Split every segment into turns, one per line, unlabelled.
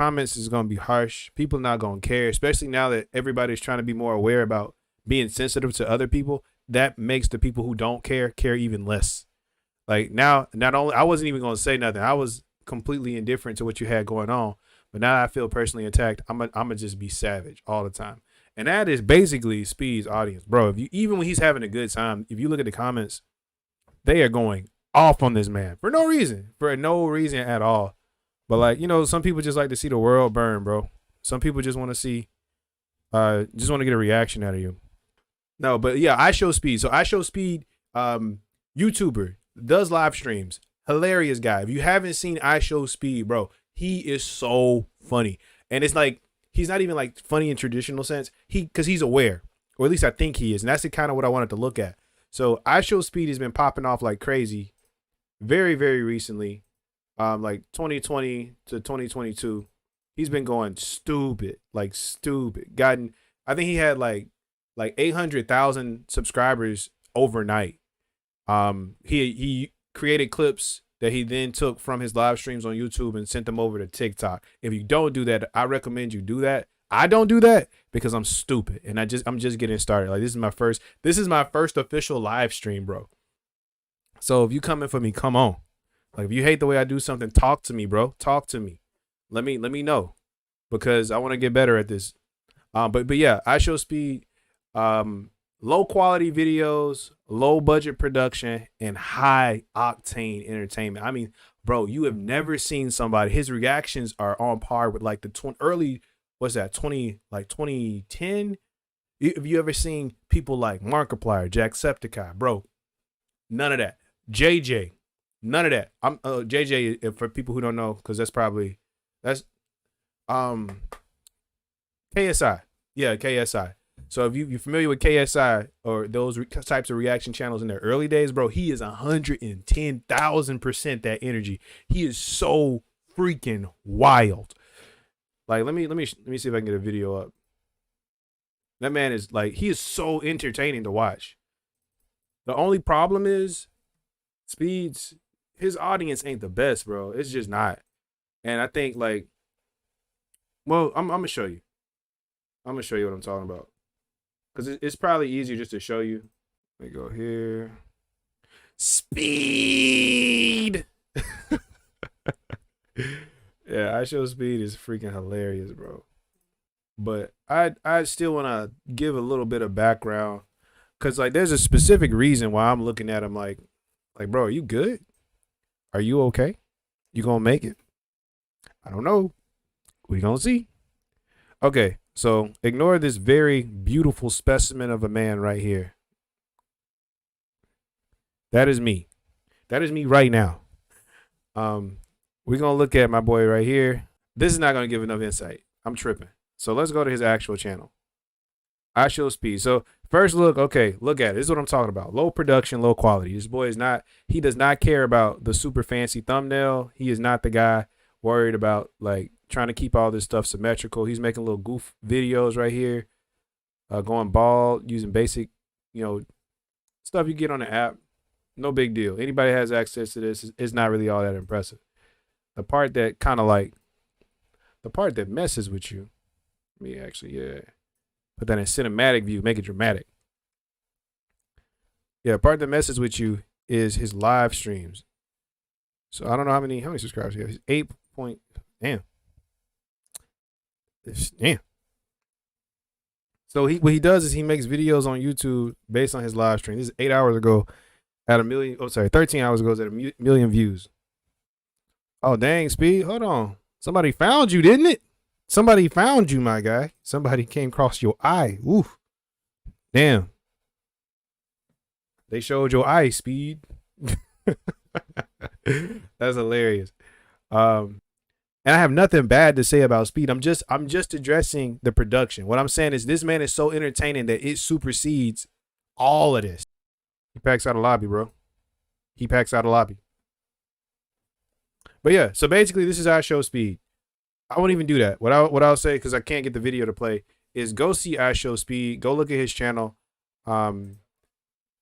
comments is gonna be harsh. People not gonna care, especially now that everybody's trying to be more aware about being sensitive to other people. That makes the people who don't care even less. Like now, not only I wasn't even gonna say nothing. I was completely indifferent to what you had going on. But now I feel personally attacked. I'm just be savage all the time. And that is basically Speed's audience, bro. If you even when he's having a good time, if you look at the comments, they are going off on this man for no reason at all. But like, you know, some people just like to see the world burn, bro. Some people just want to see, just want to get a reaction out of you. No, but yeah, IShowSpeed. So IShowSpeed, YouTuber, does live streams. Hilarious guy. If you haven't seen IShowSpeed, bro, he is so funny. And it's like, he's not even like funny in traditional sense. Because he's aware, or at least I think he is. And that's the kind of what I wanted to look at. So IShowSpeed has been popping off like crazy very, very recently. Like 2020 to 2022, he's been going stupid, like stupid. I think he had like 800,000 subscribers overnight. He created clips that he then took from his live streams on YouTube and sent them over to TikTok. If you don't do that, I recommend you do that. I don't do that because I'm stupid and I'm just getting started. Like this is my first official live stream, bro. So if you coming for me, come on. Like if you hate the way I do something, talk to me, bro. Talk to me. Let me know, because I want to get better at this. But yeah, IShowSpeed, low quality videos, low budget production, and high octane entertainment. I mean, bro, you have never seen somebody. His reactions are on par with like the early, what's that, 2010. Have you ever seen people like Markiplier, Jacksepticeye, bro? None of that. JJ. None of that. I'm JJ, for people who don't know, because that's KSI. Yeah, KSI. So if you're familiar with KSI or those types of reaction channels in their early days, bro, he is 110,000% that energy. He is so freaking wild. Like let me see if I can get a video up. That man is like, he is so entertaining to watch. The only problem is his audience ain't the best, bro. It's just not. And I think like, well, I'm gonna show you. I'm gonna show you what I'm talking about, because it's probably easier just to show you. Let me go here. Speed. Yeah, IShowSpeed is freaking hilarious, bro. But I still want to give a little bit of background, because like there's a specific reason why I'm looking at him like, bro, are you good? Are you okay? You gonna make it? I don't know. We gonna see. Okay, so ignore this very beautiful specimen of a man right here. That is me. That is me right now. We're gonna look at my boy right here. This is not gonna give enough insight. I'm tripping. So let's go to his actual channel. IShowSpeed. So first look, okay, look at it. This is what I'm talking about. Low production, low quality. This boy he does not care about the super fancy thumbnail. He is not the guy worried about like trying to keep all this stuff symmetrical. He's making little goof videos right here, going bald, using basic, stuff you get on the app. No big deal. Anybody has access to this. It's not really all that impressive. The part that messes with you, put that in cinematic view, make it dramatic. Yeah, the part that messes with you is his live streams. So I don't know how many subscribers he has. He's 8 point, damn. So what he does is he makes videos on YouTube based on his live stream. This is 8 hours ago at 13 hours ago at a million views. Oh, dang, Speed. Hold on. Somebody found you, didn't it? Somebody found you, my guy. Somebody came across your eye. Oof. Damn. They showed your eye, Speed. That's hilarious. And I have nothing bad to say about Speed. I'm just addressing the production. What I'm saying is this man is so entertaining that it supersedes all of this. He packs out a lobby, bro. He packs out a lobby. But yeah, so basically this is IShowSpeed. I won't even do that. What I'll say, because I can't get the video to play, is go see IShowSpeed. Go look at his channel.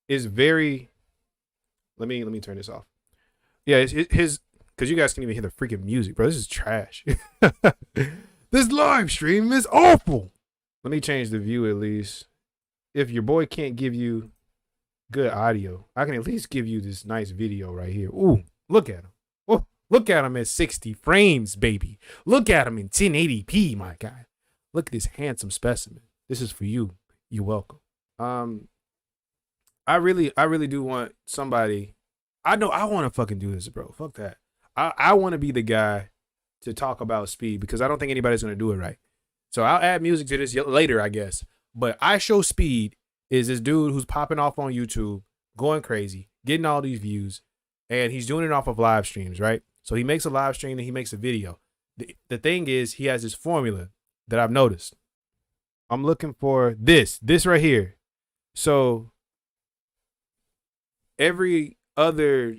Is very. Let me turn this off. Yeah, his because you guys can even hear the freaking music, bro. This is trash. This live stream is awful. Let me change the view at least. If your boy can't give you good audio, I can at least give you this nice video right here. Ooh, look at him. Oh, look at him at 60 frames, baby. Look at him in 1080p, my guy. Look at this handsome specimen. This is for you. You're welcome. I really do want somebody. I know I want to fucking do this, bro. Fuck that. I want to be the guy to talk about speed because I don't think anybody's gonna do it right. So I'll add music to this later, I guess. But IShowSpeed is this dude who's popping off on YouTube, going crazy, getting all these views, and he's doing it off of live streams, right? So he makes a live stream and he makes a video. The thing is, he has this formula that I've noticed. I'm looking for this right here. So every other,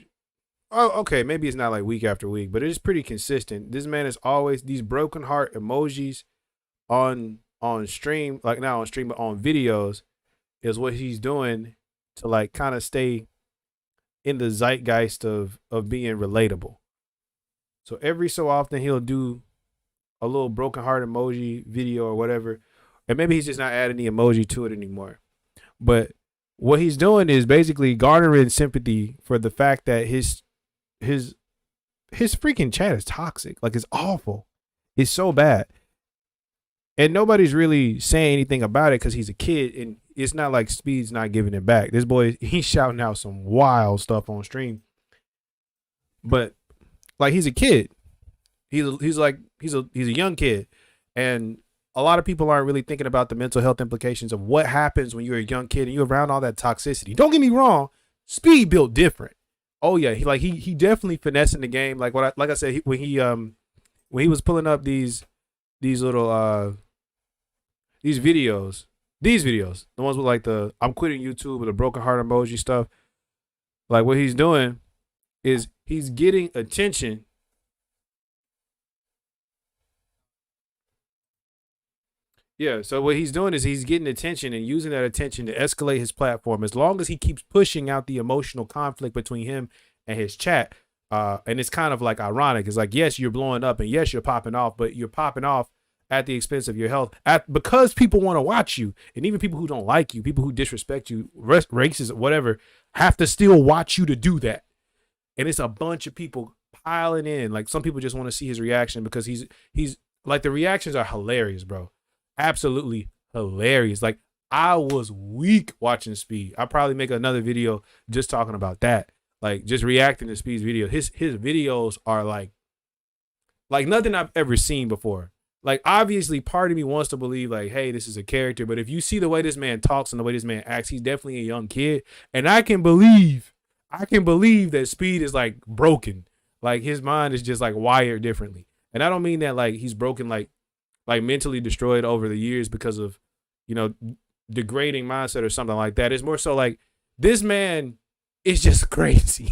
okay, maybe it's not like week after week, but it's pretty consistent. This man is always these broken heart emojis on stream, like not on stream, but on videos is what he's doing to like kind of stay in the zeitgeist of being relatable. So every so often he'll do a little broken heart emoji video or whatever. And maybe he's just not adding the emoji to it anymore. But what he's doing is basically garnering sympathy for the fact that his freaking chat is toxic. Like, it's awful. It's so bad. And nobody's really saying anything about it because he's a kid. And it's not like Speed's not giving it back. This boy, he's shouting out some wild stuff on stream. But like, he's a kid. He's a young kid. And a lot of people aren't really thinking about the mental health implications of what happens when you're a young kid and you're around all that toxicity. Don't get me wrong, Speed built different. Oh yeah, he definitely finessing the game. Like I said, when he was pulling up these little these videos, the ones with like the I'm quitting YouTube with a broken heart emoji stuff. Like, what he's doing is he's getting attention. Yeah, so what he's doing is he's getting attention and using that attention to escalate his platform. As long as he keeps pushing out the emotional conflict between him and his chat, and it's kind of like ironic. It's like, yes, you're blowing up and yes, you're popping off, but you're popping off at the expense of your health because people want to watch you. And even people who don't like you, people who disrespect you, racist, whatever, have to still watch you to do that. And it's a bunch of people piling in. Like, some people just want to see his reaction because he's like, the reactions are hilarious, bro. Absolutely hilarious. Like, I was weak watching Speed. I'll probably make another video just talking about that. Like, just reacting to Speed's video. His videos are like nothing I've ever seen before. Like, obviously part of me wants to believe like, hey, this is a character, but if you see the way this man talks and the way this man acts, he's definitely a young kid. And I can believe that Speed is like broken. Like, his mind is just like wired differently. And I don't mean that like he's broken like mentally destroyed over the years because of, degrading mindset or something like that. It's more so like, this man is just crazy.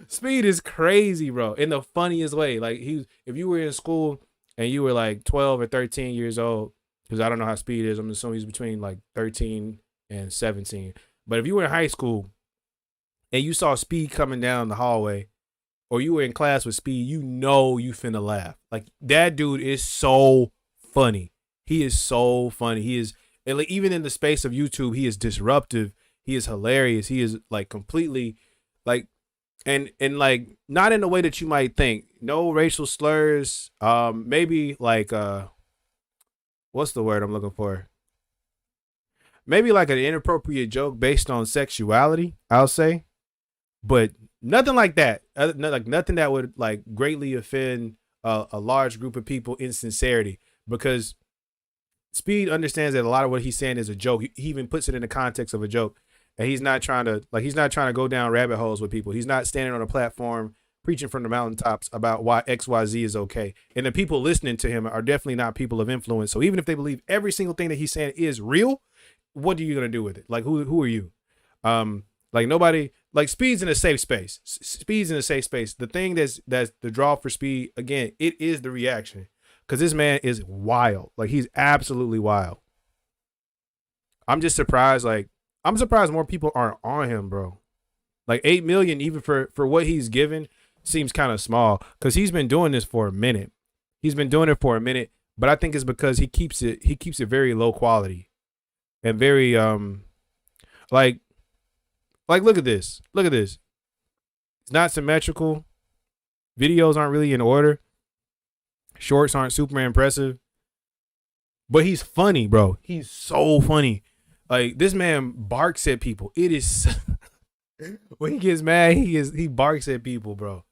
Speed is crazy, bro, in the funniest way. Like, if you were in school and you were like 12 or 13 years old, because I don't know how Speed is, I'm assuming he's between like 13 and 17. But if you were in high school and you saw Speed coming down the hallway, or you were in class with Speed, you finna laugh. Like, that dude is so funny. He is so funny. He is, like, even in the space of YouTube, he is disruptive. He is hilarious. He is like completely like, and like, not in the way that you might think. No racial slurs. Maybe like what's the word I'm looking for? Maybe like an inappropriate joke based on sexuality, I'll say. But nothing like that. Like, nothing that would like greatly offend a large group of people in sincerity, because Speed understands that a lot of what he's saying is a joke. He even puts it in the context of a joke, and he's not trying to go down rabbit holes with people. He's not standing on a platform preaching from the mountaintops about why XYZ is okay. And the people listening to him are definitely not people of influence. So even if they believe every single thing that he's saying is real, what are you gonna do with it? Like, who are you? Like, nobody. Like, Speed's in a safe space. Speed's in a safe space. The thing that's the draw for Speed, again, it is the reaction. Because this man is wild. Like, he's absolutely wild. I'm just surprised. Like, I'm surprised more people aren't on him, bro. Like, 8 million, even for what he's given. seems kind of small because he's been doing this for a minute. He's been doing it for a minute, but I think it's because he keeps it very low quality and very like look at this. Look at this. It's not symmetrical. Videos aren't really in order. Shorts aren't super impressive. But he's funny, bro. He's so funny. Like, this man barks at people. It is when he gets mad, he barks at people, bro.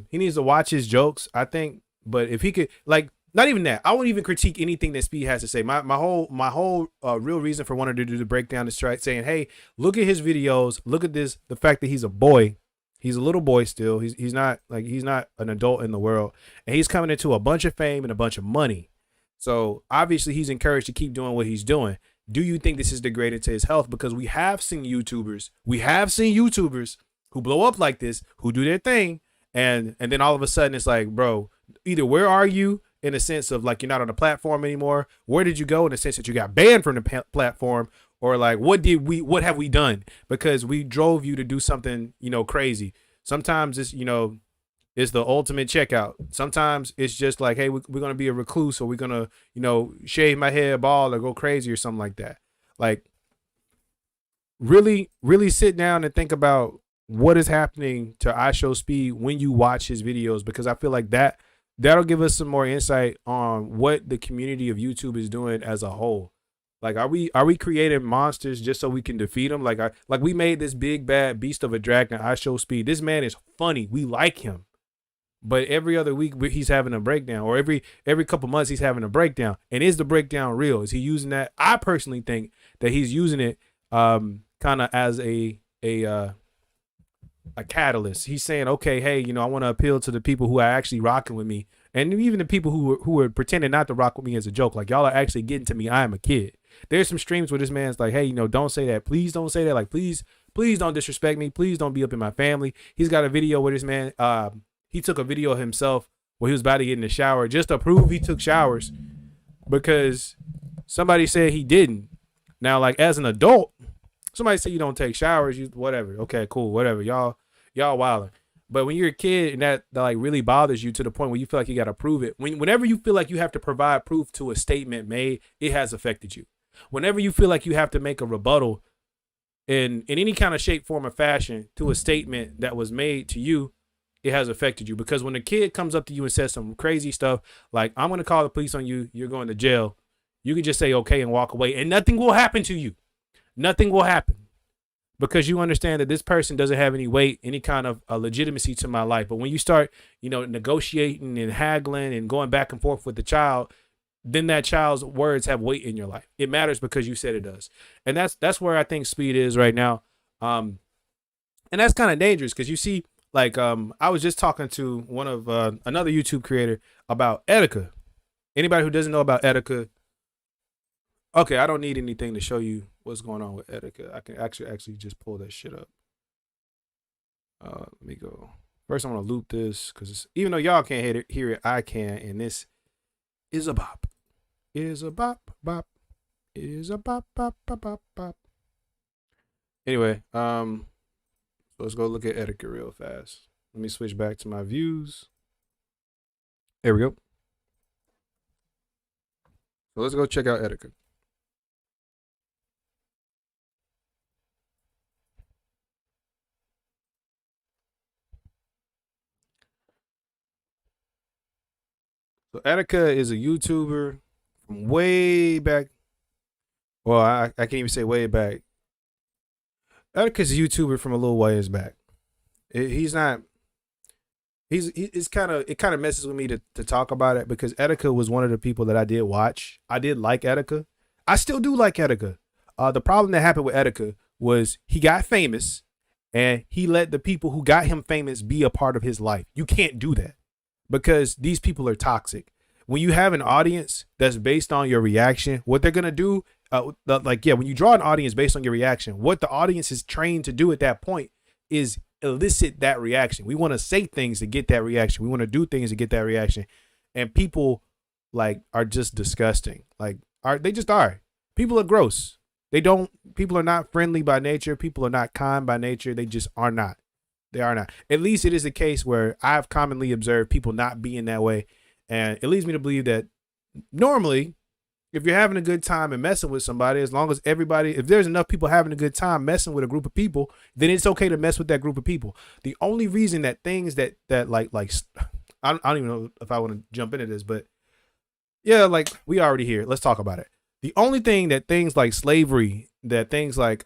He needs to watch his jokes, I think. But if he could, like, not even that. I won't even critique anything that Speed has to say. My whole real reason for wanting to do the breakdown is saying, hey, look at his videos. Look at this. The fact that he's a boy. He's a little boy still. He's not an adult in the world, and he's coming into a bunch of fame and a bunch of money. So obviously he's encouraged to keep doing what he's doing. Do you think this is degrading to his health? Because we have seen YouTubers who blow up like this, who do their thing, and then all of a sudden it's like, bro, either where are you in a sense of like you're not on the platform anymore? Where did you go in the sense that you got banned from the platform? Or like, what have we done? Because we drove you to do something, crazy. Sometimes it's, it's the ultimate checkout. Sometimes it's just like, hey, we're going to be a recluse, or we're going to, shave my head bald or go crazy or something like that. Like, really, really sit down and think about what is happening to IShowSpeed when you watch his videos, because I feel like that'll give us some more insight on what the community of YouTube is doing as a whole. Like, are we creating monsters just so we can defeat them? Like we made this big bad beast of a dragon, IShowSpeed. This man is funny. We like him. But every other week he's having a breakdown, or every couple months he's having a breakdown. And is the breakdown real? Is he using that? I personally think that he's using it kind of as a catalyst. He's saying, okay, hey, I want to appeal to the people who are actually rocking with me, and even the people who are pretending not to rock with me as a joke. Like, y'all are actually getting to me. I am a kid. There's some streams where this man's like, hey, don't say that. Please don't say that. Like, please don't disrespect me. Please don't be up in my family. He's got a video where this man, he took a video of himself where he was about to get in the shower just to prove he took showers because somebody said he didn't. Now, like, as an adult, somebody say you don't take showers, you whatever. Okay, cool, whatever. Y'all wilding. But when you're a kid and that like really bothers you to the point where you feel like you got to prove it, whenever you feel like you have to provide proof to a statement made, it has affected you. Whenever you feel like you have to make a rebuttal in any kind of shape, form, or fashion to a statement that was made to you, it has affected you. Because when a kid comes up to you and says some crazy stuff like, I'm going to call the police on you, you're going to jail, you can just say okay and walk away, and nothing will happen to you. Nothing will happen. Because you understand that this person doesn't have any weight, any kind of legitimacy to my life. But when you start, negotiating and haggling and going back and forth with the child, then that child's words have weight in your life. It matters because you said it does. And that's where I think Speed is right now. And that's kind of dangerous because you see, like, I was just talking to one of another YouTube creator about Edika. Anybody who doesn't know about Edika, okay, I don't need anything to show you what's going on with Edika. I can actually just pull that shit up. Let me go. First, I'm going to loop this because even though y'all can't hear it, I can. And this is a bop. It is a bop, bop. It is a bop, bop, bop, bop, bop. Anyway, so let's go look at Edika real fast. Let me switch back to my views. There we go. So let's go check out Edika. So Edika is a YouTuber from way back. Well, I can't even say way back. Edika's a YouTuber from a little ways back. It kind of messes with me to talk about it because Edika was one of the people that I did watch. I did like Edika. I still do like Edika. The problem that happened with Edika was he got famous and he let the people who got him famous be a part of his life. You can't do that because these people are toxic. When you have an audience that's based on your reaction, what they're going to do, when you draw an audience based on your reaction, what the audience is trained to do at that point is elicit that reaction. We want to say things to get that reaction. We want to do things to get that reaction. And people are just disgusting. They just are. People are gross. People are not friendly by nature. People are not kind by nature. They just are not. They are not. At least it is a case where I've commonly observed people not being that way. And it leads me to believe that normally, if you're having a good time and messing with somebody, as long as if there's enough people having a good time messing with a group of people, then it's okay to mess with that group of people. The only reason that things that like I don't even know if I want to jump into this, but yeah, like we already here. Let's talk about it. The only thing that things like slavery, that things like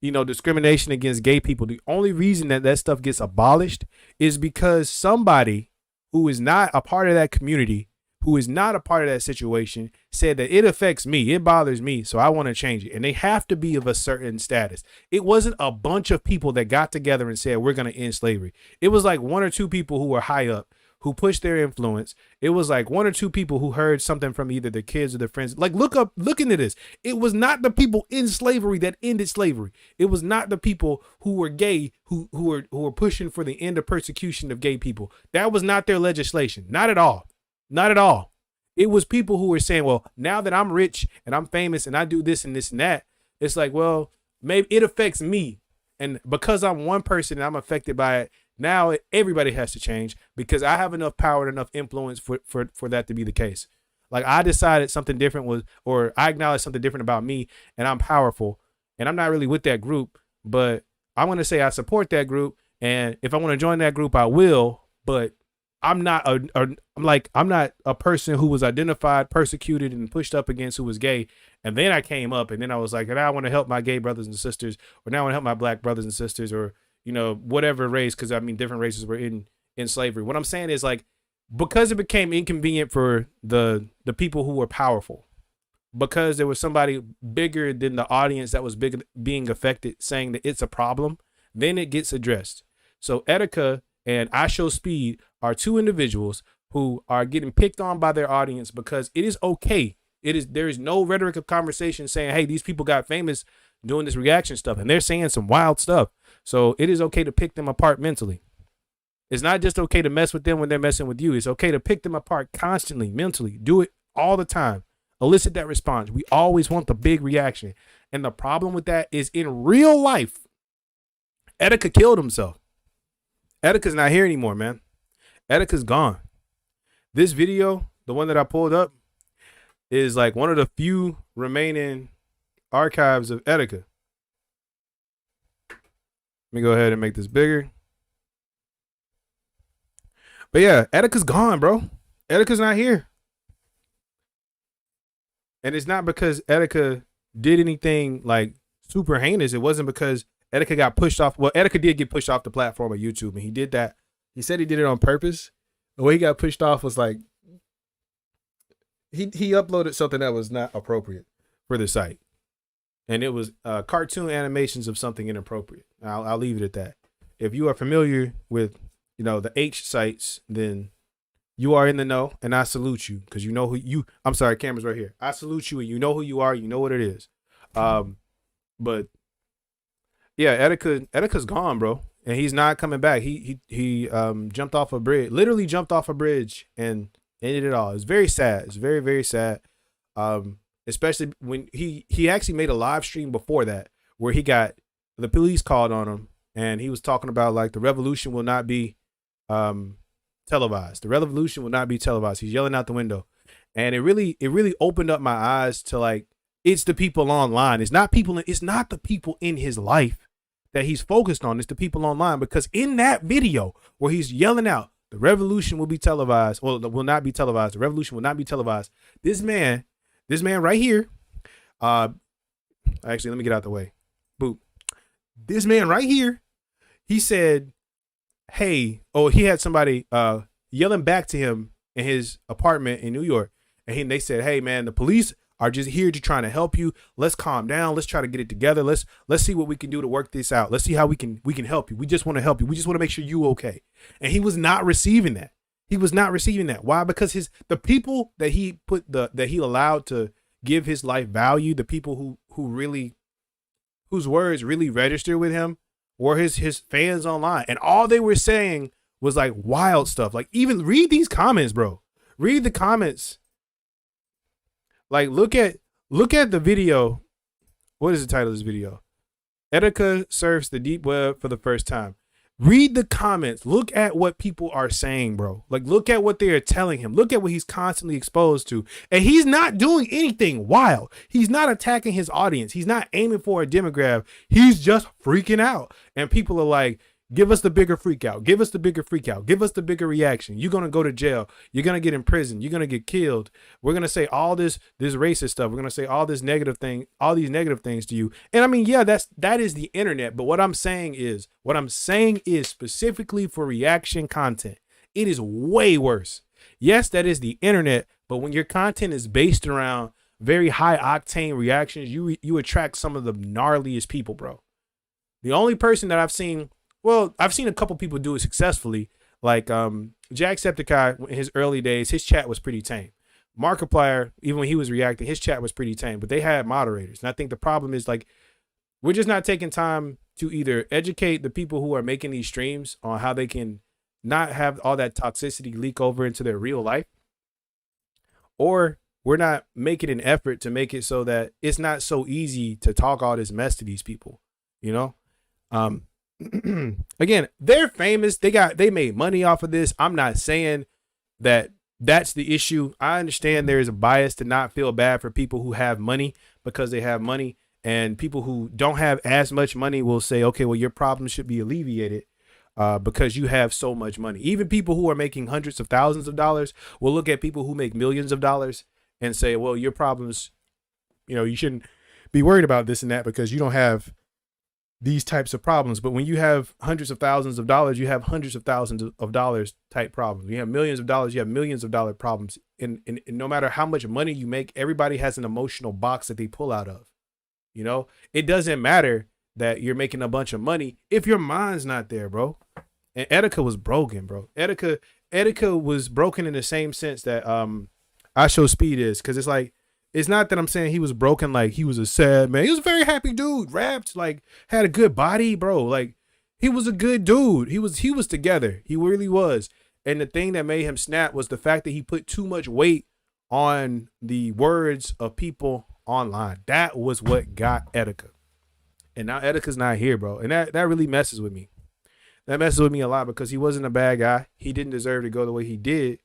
discrimination against gay people, the only reason that stuff gets abolished is because somebody who is not a part of that community, who is not a part of that situation, said that it affects me, it bothers me, so I want to change it. And they have to be of a certain status. It wasn't a bunch of people that got together and said, we're going to end slavery. It was like one or two people who were high up, who pushed their influence. It was like one or two people who heard something from either their kids or their friends. Like, look into this. It was not the people in slavery that ended slavery. It was not the people who were gay who were pushing for the end of persecution of gay people. That was not their legislation. Not at all. Not at all. It was people who were saying, well, now that I'm rich and I'm famous and I do this and this and that, it's like, well, maybe it affects me. And because I'm one person and I'm affected by it, now everybody has to change because I have enough power and enough influence for that to be the case. Like I decided something different was, or I acknowledged something different about me and I'm powerful and I'm not really with that group, but I'm going to say I support that group. And if I want to join that group, I will, but I'm not a person who was identified, persecuted, and pushed up against who was gay. And then I came up and then I was like, and I want to help my gay brothers and sisters, or now I want to help my black brothers and sisters, or, whatever race. Cause I mean, different races were in slavery. What I'm saying is like, because it became inconvenient for the people who were powerful, because there was somebody bigger than the audience that was being affected saying that it's a problem, then it gets addressed. So Edika and IShowSpeed are two individuals who are getting picked on by their audience because it is okay. There is no rhetoric of conversation saying, hey, these people got famous doing this reaction stuff and they're saying some wild stuff. So it is okay to pick them apart mentally. It's not just okay to mess with them when they're messing with you. It's okay to pick them apart constantly, mentally. Do it all the time. Elicit that response. We always want the big reaction. And the problem with that is in real life, Edika killed himself. Edika's not here anymore, man. Edika's gone. This video, the one that I pulled up, is like one of the few remaining archives of Edika. Let me go ahead and make this bigger. But yeah, Edika's gone, bro. Edika's not here. And it's not because Edika did anything like super heinous. It wasn't because Edika got pushed off. Well, Edika did get pushed off the platform of YouTube, and he did that. He said he did it on purpose. The way he got pushed off was like he uploaded something that was not appropriate for the site, and it was cartoon animations of something inappropriate. I'll leave it at that. If you are familiar with the H sites, then you are in the know, and I salute you because you know who you. I'm sorry, camera's right here. I salute you, and you know who you are. You know what it is. But yeah, Edika's gone, bro, and he's not coming back. He jumped off a bridge, literally jumped off a bridge, and ended it all. It's very sad. It's very, very sad. Especially when he actually made a live stream before that where he got the police called on him, and he was talking about like the revolution will not be televised. The revolution will not be televised. He's yelling out the window, and it really opened up my eyes to like, it's the people online. It's not the people in his life that he's focused on. It's the people online, because in that video where he's yelling out, the revolution will be televised, or will not be televised. The revolution will not be televised. This man right here, actually, let me get out the way. Boop. This man right here, he said, hey, he had somebody yelling back to him in his apartment in New York. And they said, hey man, the police are just here to trying to help you. Let's calm down. Let's try to get it together. Let's see what we can do to work this out. Let's see how we can help you. We just want to help you. We just want to make sure you okay. And he was not receiving that. He was not receiving that. Why? Because the people that he allowed to give his life value, the people whose words really registered with him, were his fans online. And all they were saying was like wild stuff. Like, even read these comments, bro. Read the comments. Like, look at the video. What is the title of this video? Edika surfs the deep web for the first time. Read the comments. Look at what people are saying, bro. Like, look at what they are telling him. Look at what he's constantly exposed to. And he's not doing anything wild. He's not attacking his audience. He's not aiming for a demographic. He's just freaking out. And people are like, give us the bigger freak out. Give us the bigger freak out. Give us the bigger reaction. You're going to go to jail. You're going to get in prison. You're going to get killed. We're going to say all this racist stuff. We're going to say all this negative thing, all these negative things to you. And I mean, yeah, that is the internet. But what I'm saying is specifically for reaction content, it is way worse. Yes, that is the internet. But when your content is based around very high octane reactions, you attract some of the gnarliest people, bro. The only person that I've seen a couple people do it successfully. Like Jacksepticeye in his early days, his chat was pretty tame. Markiplier, even when he was reacting, his chat was pretty tame, but they had moderators. And I think the problem is, like, we're just not taking time to either educate the people who are making these streams on how they can not have all that toxicity leak over into their real life, or we're not making an effort to make it so that it's not so easy to talk all this mess to these people, you know? Again, they're famous. They made money off of this. I'm not saying that that's the issue. I understand there is a bias to not feel bad for people who have money because they have money, and people who don't have as much money will say, okay, well, your problem should be alleviated because you have so much money. Even people who are making hundreds of thousands of dollars will look at people who make millions of dollars and say, well, your problems, you shouldn't be worried about this and that because you don't have these types of problems. But when you have hundreds of thousands of dollars, you have hundreds of thousands of dollars type problems. You have millions of dollars, you have millions of dollar problems. And no matter how much money you make, everybody has an emotional box that they pull out of. It doesn't matter that you're making a bunch of money if your mind's not there, bro. And Edika was broken, bro. Edika was broken in the same sense that IShowSpeed is, because it's like, it's not that I'm saying he was broken like he was a sad man. He was a very happy dude, rapped, like, had a good body, bro. Like, he was a good dude. He was together. He really was. And the thing that made him snap was the fact that he put too much weight on the words of people online. That was what got Edika. And now Edika's not here, bro. And that really messes with me. That messes with me a lot because he wasn't a bad guy. He didn't deserve to go the way he did.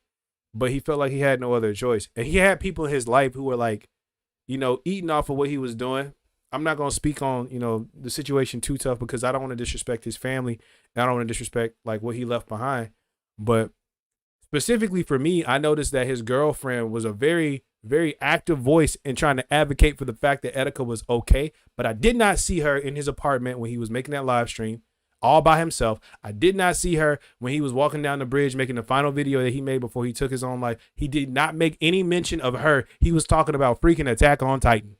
But he felt like he had no other choice. And he had people in his life who were like, eating off of what he was doing. I'm not going to speak on, the situation too tough because I don't want to disrespect his family. And I don't want to disrespect like what he left behind. But specifically for me, I noticed that his girlfriend was a very, very active voice in trying to advocate for the fact that Edika was okay. But I did not see her in his apartment when he was making that live stream all by himself. I did not see her when he was walking down the bridge making the final video that he made before he took his own life. He did not make any mention of her. He was talking about freaking Attack on Titan.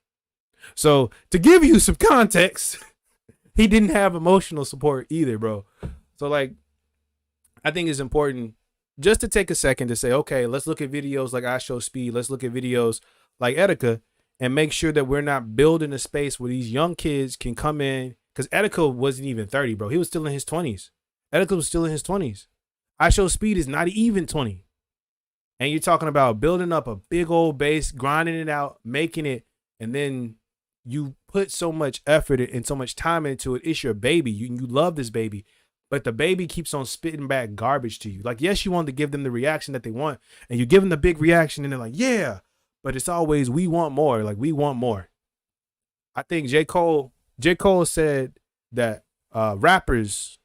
So to give you some context, he didn't have emotional support either, bro. So like, I think it's important just to take a second to say, okay, let's look at videos like IShowSpeed. Let's look at videos like Edika and make sure that we're not building a space where these young kids can come in. Because Edika wasn't even 30, bro. He was still in his 20s. Edika was still in his 20s. IShowSpeed is not even 20. And you're talking about building up a big old base, grinding it out, making it, and then you put so much effort and so much time into it. It's your baby. You love this baby. But the baby keeps on spitting back garbage to you. Like, yes, you want to give them the reaction that they want. And you give them the big reaction and they're like, yeah. But it's always, we want more. Like, we want more. I think J. Cole said that rappers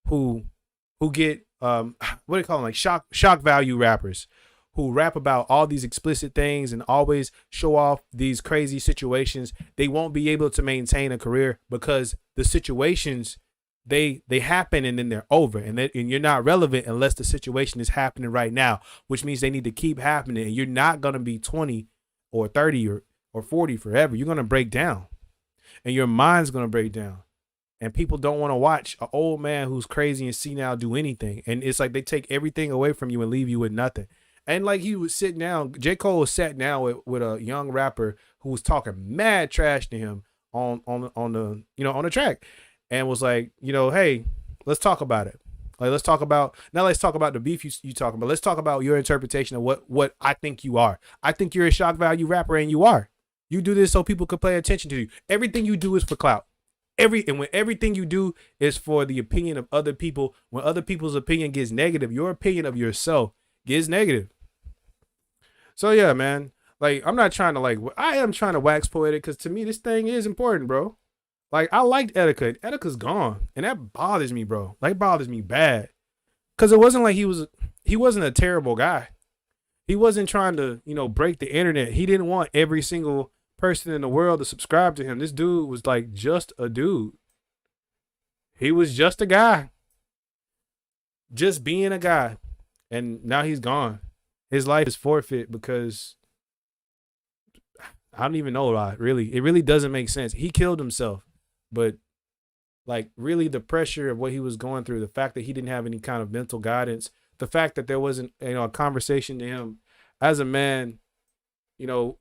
who get what do you call them, like shock value rappers who rap about all these explicit things and always show off these crazy situations, they won't be able to maintain a career because the situations they happen and then they're over, and you're not relevant unless the situation is happening right now, which means they need to keep happening, and you're not going to be 20 or 30 or 40 forever. You're going to break down. And your mind's going to break down. And people don't want to watch an old man who's crazy and senile do anything. And it's like they take everything away from you and leave you with nothing. And like he was sitting down, J. Cole was sat down with a young rapper who was talking mad trash to him on the track, and was like, hey, let's talk about it. Like, let's talk about the beef you talking about. Let's talk about your interpretation of what I think you are. I think you're a shock value rapper, and you are. You do this so people could pay attention to you. Everything you do is for clout. When everything you do is for the opinion of other people, when other people's opinion gets negative, your opinion of yourself gets negative. So yeah, man. Like I'm not trying to I am trying to wax poetic because to me this thing is important, bro. Like I liked Edika. Edika's gone, and that bothers me, bro. Like bothers me bad. Cause it wasn't like he wasn't a terrible guy. He wasn't trying to, break the internet. He didn't want every single person in the world to subscribe to him. This dude was like just a dude. He was just a guy. Just being a guy. And now he's gone. His life is forfeit because I don't even know why, really. It really doesn't make sense. He killed himself. But like really the pressure of what he was going through, the fact that he didn't have any kind of mental guidance, the fact that there wasn't, a conversation to him as a man,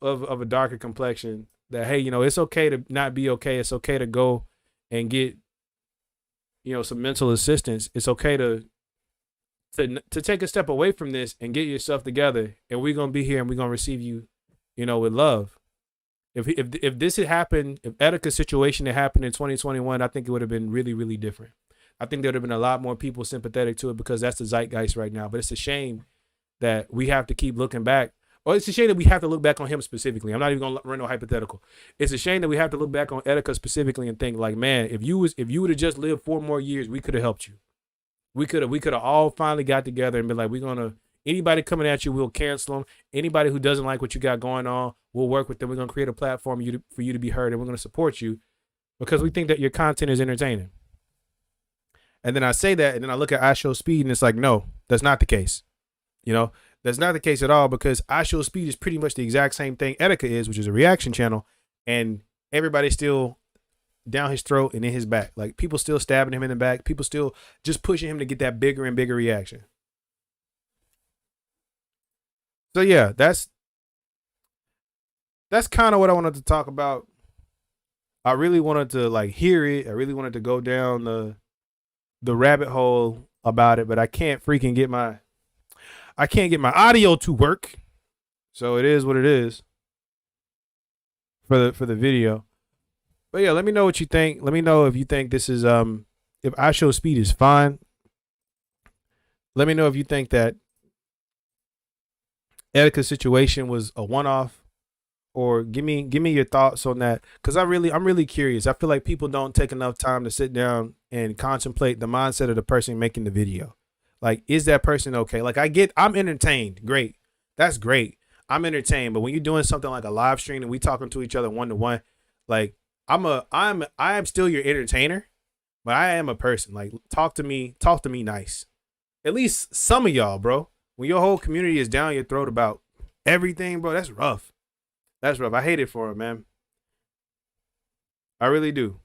of a darker complexion that, hey, it's okay to not be okay. It's okay to go and get, some mental assistance. It's okay to take a step away from this and get yourself together. And we're going to be here and we're going to receive you, with love. If this had happened, if Edika's situation had happened in 2021, I think it would have been really, really different. I think there would have been a lot more people sympathetic to it because that's the zeitgeist right now. But it's a shame that we have to keep looking back. Or it's a shame that we have to look back on him specifically. I'm not even going to run no hypothetical. It's a shame that we have to look back on Edika specifically and think like, man, if you would have just lived 4 more years, we could have helped you. We could have all finally got together and been like, anybody coming at you, we'll cancel them. Anybody who doesn't like what you got going on, we'll work with them. We're going to create a platform for you to be heard, and we're going to support you because we think that your content is entertaining. And then I say that, and then I look at IShowSpeed, and it's like, no, that's not the case. That's not the case at all because IShowSpeed is pretty much the exact same thing Edika is, which is a reaction channel, and everybody's still down his throat and in his back. Like people still stabbing him in the back. People still just pushing him to get that bigger and bigger reaction. So yeah, that's kind of what I wanted to talk about. I really wanted to hear it. I really wanted to go down the rabbit hole about it, but I can't get my audio to work. So it is what it is for the video. But yeah, let me know what you think. Let me know if you think this is if IShowSpeed is fine. Let me know if you think that Edika's situation was a one-off, or give me your thoughts on that, because I'm really curious. I feel like people don't take enough time to sit down and contemplate the mindset of the person making the video. Like, is that person okay? Like, I'm entertained. Great, that's great. I'm entertained. But when you're doing something like a live stream and we talking to each other one to one, like I am still your entertainer, but I am a person. Like, talk to me nice. At least some of y'all, bro. When your whole community is down your throat about everything, bro, that's rough. That's rough. I hate it for him, man. I really do.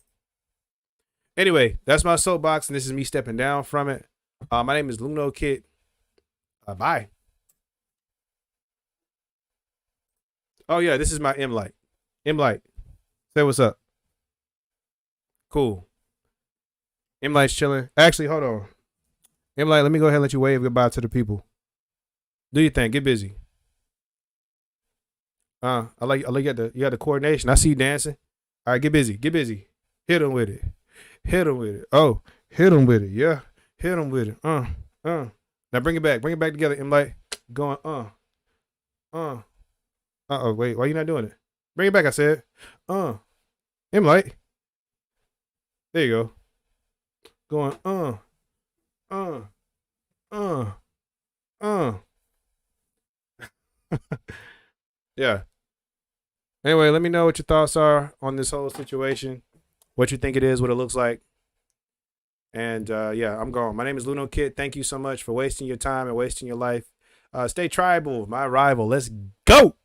Anyway, that's my soapbox, and this is me stepping down from it. My name is Lunokit. Bye. Oh, yeah, this is my M-Light. M-Light, say what's up. Cool. M-Light's chilling. Actually, hold on. M-Light, let me go ahead and let you wave goodbye to the people. Do your thing. Get busy. I like you got the coordination. I see you dancing. All right, get busy. Get busy. Hit him with it. Hit him with it. Oh, hit him with it. Yeah. Hit him with it. Now bring it back. Bring it back together. M-Light. Going, Uh-oh, wait. Why you not doing it? Bring it back, I said. M-Light. There you go. Going, Yeah. Anyway, let me know what your thoughts are on this whole situation. What you think it is, what it looks like. And yeah, I'm gone. My name is Lunokit. Thank you so much for wasting your time and wasting your life. Stay tribal, my rival. Let's go.